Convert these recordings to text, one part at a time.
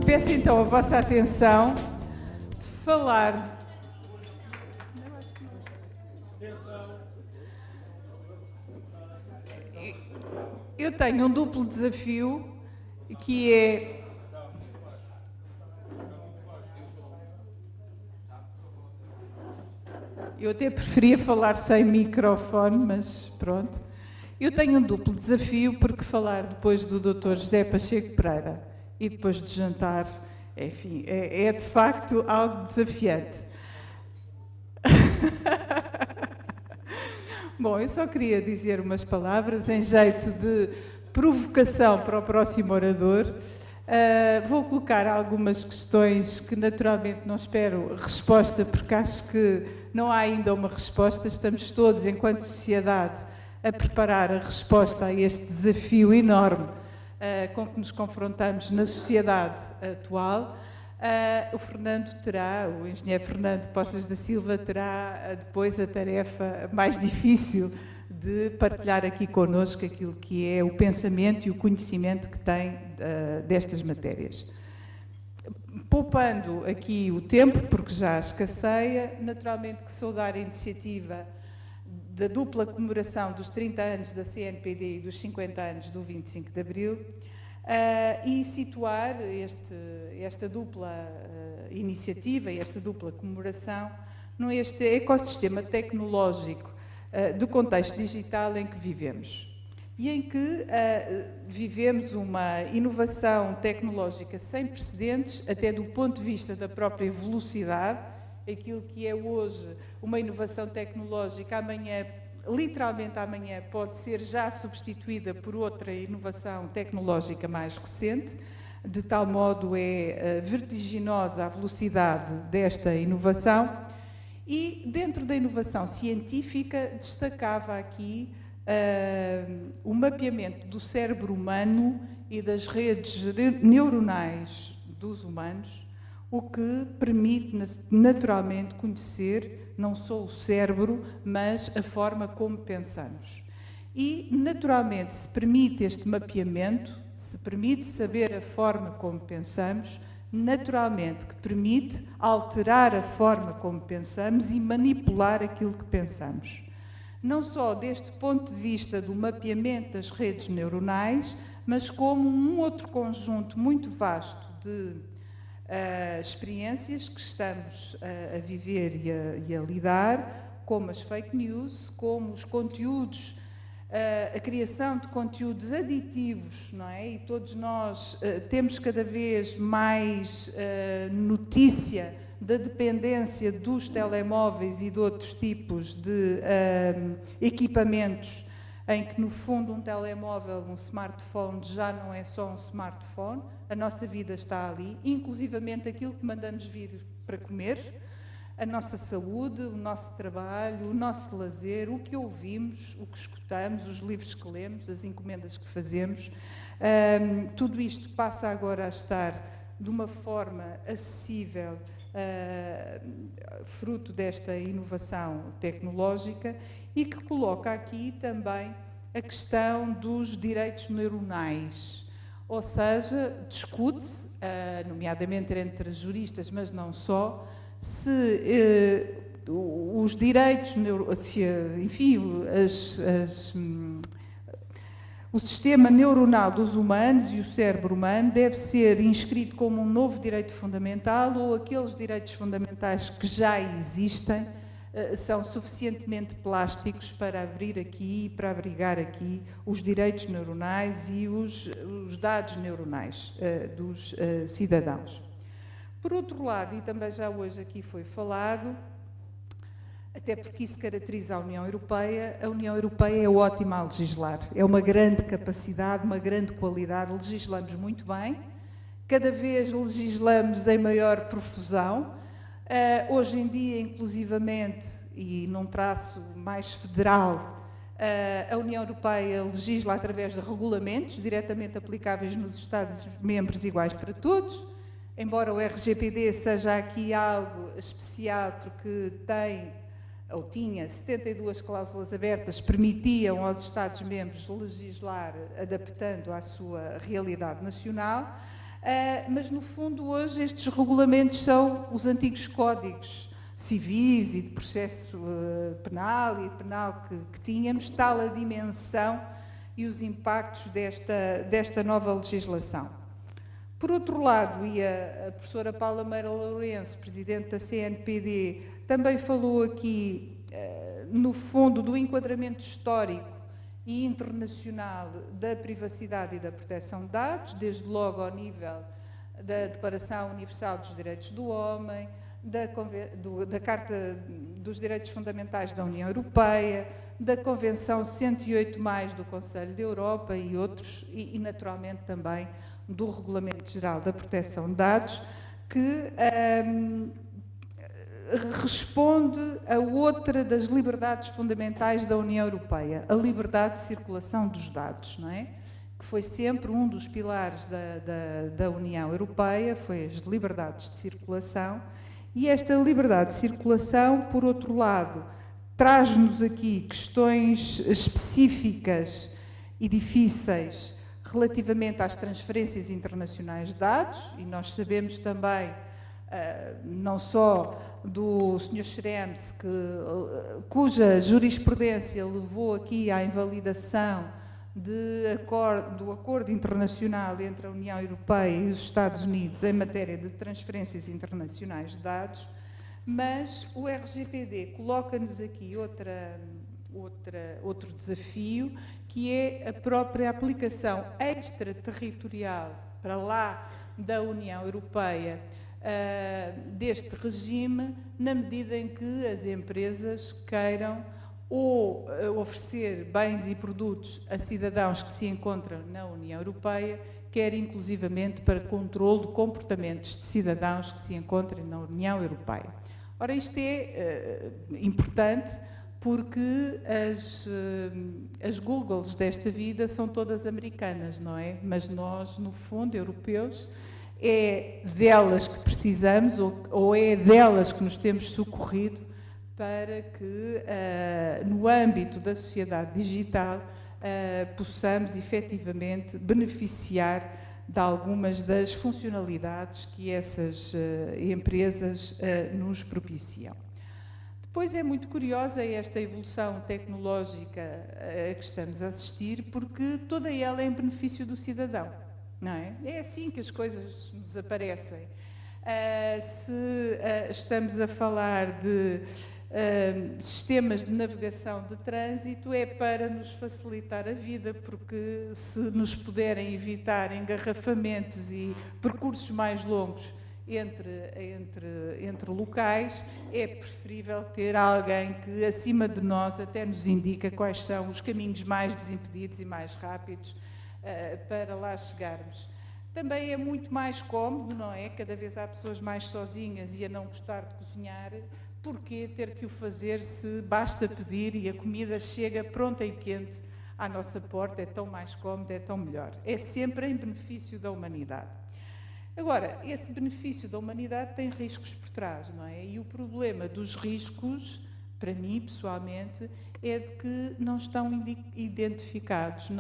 Peço então a vossa atenção, falar... Eu tenho um duplo desafio, que é... Eu até preferia falar sem microfone, mas pronto. Eu tenho um duplo desafio, porque falar depois do Dr. José Pacheco Pereira e depois de jantar, enfim, é de facto algo desafiante. Bom, eu só queria dizer umas palavras em jeito de provocação para o próximo orador. Vou colocar algumas questões que naturalmente não espero resposta, porque acho que não há ainda uma resposta. Estamos todos, enquanto sociedade, a preparar a resposta a este desafio enorme com que nos confrontamos na sociedade atual. O engenheiro Fernando Poças da Silva terá depois a tarefa mais difícil de partilhar aqui connosco aquilo que é o pensamento e o conhecimento que tem destas matérias. Poupando aqui o tempo, porque já escasseia, naturalmente que saudar a iniciativa da dupla comemoração dos 30 anos da CNPD e dos 50 anos do 25 de Abril, e situar esta dupla iniciativa e esta dupla comemoração neste ecossistema tecnológico do contexto digital em que vivemos. E em que vivemos uma inovação tecnológica sem precedentes, até do ponto de vista da própria velocidade. Aquilo que é hoje uma inovação tecnológica, amanhã, literalmente amanhã, pode ser já substituída por outra inovação tecnológica mais recente. De tal modo é vertiginosa a velocidade desta inovação. E dentro da inovação científica destacava aqui o mapeamento do cérebro humano e das redes neuronais dos humanos, o que permite naturalmente conhecer não só o cérebro, mas a forma como pensamos. E naturalmente se permite este mapeamento, se permite saber a forma como pensamos, naturalmente que permite alterar a forma como pensamos e manipular aquilo que pensamos. Não só deste ponto de vista do mapeamento das redes neuronais, mas como um outro conjunto muito vasto de experiências que estamos a viver e a lidar, como as fake news, como os conteúdos, a criação de conteúdos aditivos, não é? E todos nós temos cada vez mais notícia da dependência dos telemóveis e de outros tipos de equipamentos, em que, no fundo, um telemóvel, um smartphone, já não é só um smartphone, a nossa vida está ali, inclusivamente aquilo que mandamos vir para comer, a nossa saúde, o nosso trabalho, o nosso lazer, o que ouvimos, o que escutamos, os livros que lemos, as encomendas que fazemos. Tudo isto passa agora a estar de uma forma acessível, fruto desta inovação tecnológica, e que coloca aqui também a questão dos direitos neuronais. Ou seja, discute-se, nomeadamente entre juristas, mas não só, se os direitos, o sistema neuronal dos humanos e o cérebro humano deve ser inscrito como um novo direito fundamental, ou aqueles direitos fundamentais que já existem são suficientemente plásticos para abrir aqui, para abrigar aqui os direitos neuronais e os dados neuronais dos cidadãos. Por outro lado, e também já hoje aqui foi falado, até porque isso caracteriza a União Europeia é ótima a legislar, é uma grande capacidade, uma grande qualidade, legislamos muito bem, cada vez legislamos em maior profusão. Hoje em dia, inclusivamente, e num traço mais federal, a União Europeia legisla através de regulamentos diretamente aplicáveis nos Estados-membros iguais para todos, embora o RGPD seja aqui algo especial porque tinha 72 cláusulas abertas, permitiam aos Estados-membros legislar adaptando à sua realidade nacional. mas no fundo hoje estes regulamentos são os antigos códigos civis e de processo penal e penal que tínhamos, tal a dimensão e os impactos desta nova legislação. Por outro lado, e a professora Paula Meira Lourenço, presidente da CNPD, também falou aqui, no fundo, do enquadramento histórico e internacional da privacidade e da proteção de dados, desde logo ao nível da Declaração Universal dos Direitos do Homem, da Carta dos Direitos Fundamentais da União Europeia, da Convenção 108+, do Conselho da Europa e outros, e naturalmente também do Regulamento Geral da Proteção de Dados, que responde a outra das liberdades fundamentais da União Europeia, a liberdade de circulação dos dados, não é? Que foi sempre um dos pilares da União Europeia, foi as liberdades de circulação, e esta liberdade de circulação, por outro lado, traz-nos aqui questões específicas e difíceis relativamente às transferências internacionais de dados, e nós sabemos também, não só do Sr. Schrems, cuja jurisprudência levou aqui à invalidação do acordo internacional entre a União Europeia e os Estados Unidos em matéria de transferências internacionais de dados, mas o RGPD coloca-nos aqui outro desafio, que é a própria aplicação extraterritorial para lá da União Europeia deste regime, na medida em que as empresas queiram ou oferecer bens e produtos a cidadãos que se encontram na União Europeia, quer inclusivamente para controle de comportamentos de cidadãos que se encontrem na União Europeia. Ora, isto é importante porque as Googles desta vida são todas americanas, não é? Mas nós, no fundo, europeus, é delas que precisamos ou é delas que nos temos socorrido para que, no âmbito da sociedade digital, possamos efetivamente beneficiar de algumas das funcionalidades que essas empresas nos propiciam. Depois é muito curiosa esta evolução tecnológica a que estamos a assistir, porque toda ela é em benefício do cidadão, não é? É assim que as coisas nos aparecem. Se estamos a falar de sistemas de navegação de trânsito, é para nos facilitar a vida, porque se nos puderem evitar engarrafamentos e percursos mais longos entre locais, é preferível ter alguém que, acima de nós, até nos indica quais são os caminhos mais desimpedidos e mais rápidos para lá chegarmos. Também é muito mais cómodo, não é? Cada vez há pessoas mais sozinhas e a não gostar de cozinhar. Porquê ter que o fazer se basta pedir e a comida chega pronta e quente à nossa porta? É tão mais cómodo, é tão melhor. É sempre em benefício da humanidade. Agora, esse benefício da humanidade tem riscos por trás, não é? E o problema dos riscos, para mim, pessoalmente, é de que não estão identificados,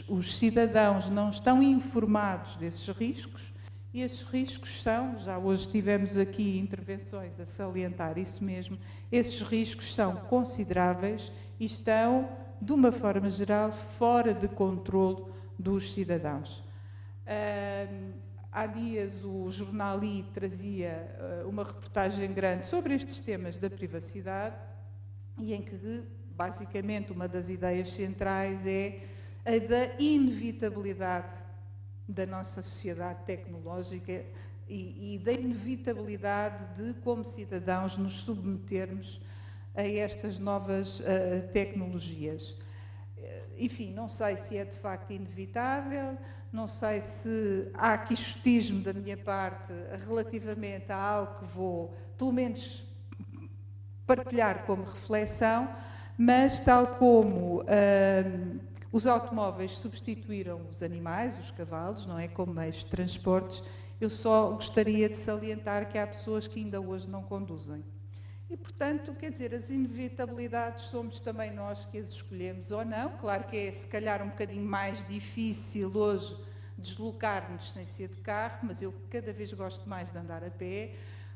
os cidadãos não estão informados desses riscos, e esses riscos são, já hoje tivemos aqui intervenções a salientar isso mesmo, esses riscos são consideráveis e estão, de uma forma geral, fora de controlo dos cidadãos. Há dias o jornal I trazia uma reportagem grande sobre estes temas da privacidade e em que, basicamente, uma das ideias centrais é a da inevitabilidade da nossa sociedade tecnológica e da inevitabilidade de, como cidadãos, nos submetermos a estas novas tecnologias. Enfim, não sei se é de facto inevitável, não sei se há quixotismo da minha parte relativamente a algo que vou, pelo menos, partilhar como reflexão, mas tal como os automóveis substituíram os animais, os cavalos, não é, como meios de transportes, eu só gostaria de salientar que há pessoas que ainda hoje não conduzem. E, portanto, quer dizer, as inevitabilidades somos também nós que as escolhemos ou não. Claro que é, se calhar, um bocadinho mais difícil hoje deslocar-nos sem ser de carro, mas eu cada vez gosto mais de andar a pé.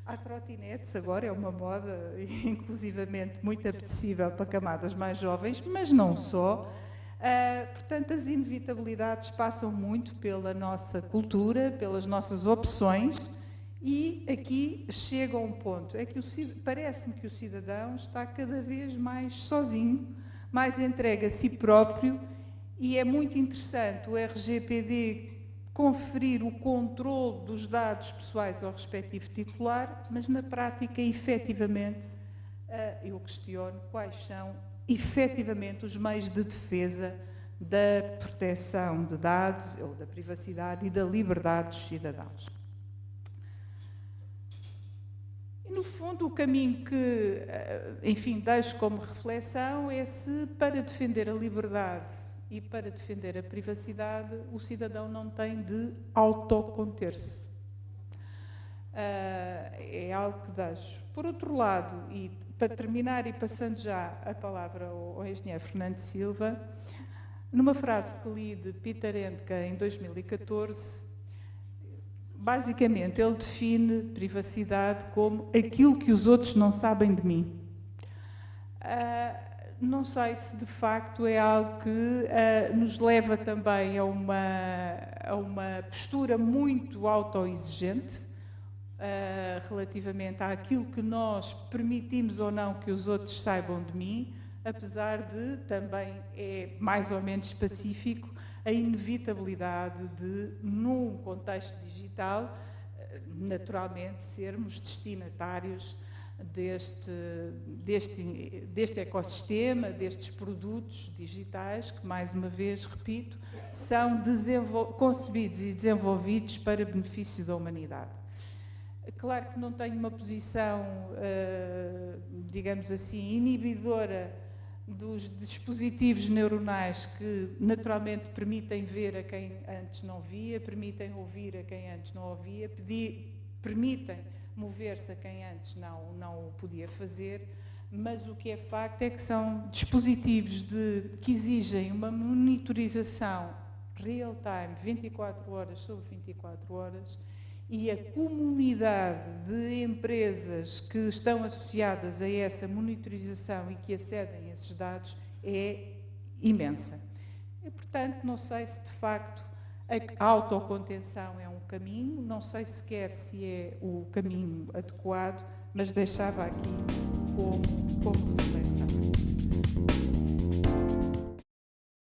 Há trotinetes, agora é uma moda, inclusivamente muito apetecível para camadas mais jovens, mas não só. Portanto, as inevitabilidades passam muito pela nossa cultura, pelas nossas opções, e aqui chega a um ponto, é que parece-me que o cidadão está cada vez mais sozinho, mais entregue a si próprio, e é muito interessante o RGPD conferir o controle dos dados pessoais ao respectivo titular, mas na prática, efetivamente, eu questiono quais são efetivamente os meios de defesa da proteção de dados, ou da privacidade e da liberdade dos cidadãos. E, no fundo, o caminho que, enfim, deixo como reflexão é se, para defender a liberdade e para defender a privacidade, o cidadão não tem de autoconter-se. É algo que deixo. Por outro lado, e para terminar e passando já a palavra ao engenheiro Fernando Silva, numa frase que li de Peter Handke em 2014, basicamente ele define privacidade como aquilo que os outros não sabem de mim. Não sei se de facto é algo que nos leva também a uma postura muito autoexigente relativamente àquilo que nós permitimos ou não que os outros saibam de mim, apesar de também é mais ou menos específico a inevitabilidade de, num contexto digital, naturalmente sermos destinatários deste ecossistema, destes produtos digitais que, mais uma vez, repito, são concebidos e desenvolvidos para benefício da humanidade. Claro que não tenho uma posição, digamos assim, inibidora dos dispositivos neuronais que naturalmente permitem ver a quem antes não via, permitem ouvir a quem antes não ouvia, permitem mover-se a quem antes não o podia fazer, mas o que é facto é que são dispositivos que exigem uma monitorização real-time, 24 horas sobre 24 horas, e a comunidade de empresas que estão associadas a essa monitorização e que acedem a esses dados é imensa. E, portanto, não sei se de facto a autocontenção é um caminho, não sei sequer se é o caminho adequado, mas deixava aqui como reflexão.